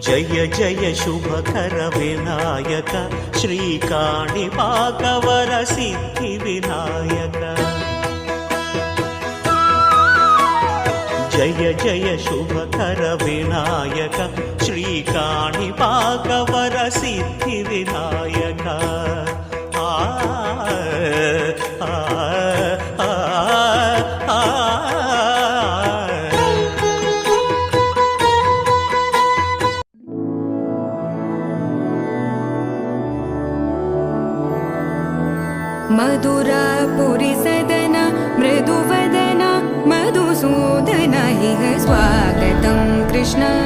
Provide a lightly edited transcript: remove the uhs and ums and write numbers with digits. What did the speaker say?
జయ జయ శుభకర వినాయక శ్రీకాణిపాకవర సిద్ధి వినాయక జయ జయ శుభకర వినాయక శ్రీకాణిపాకవర సిద్ధి వినాయక मधुरापुरी सदन मृदुवदन मधुसूदन इह स्वागतं कृष्ण।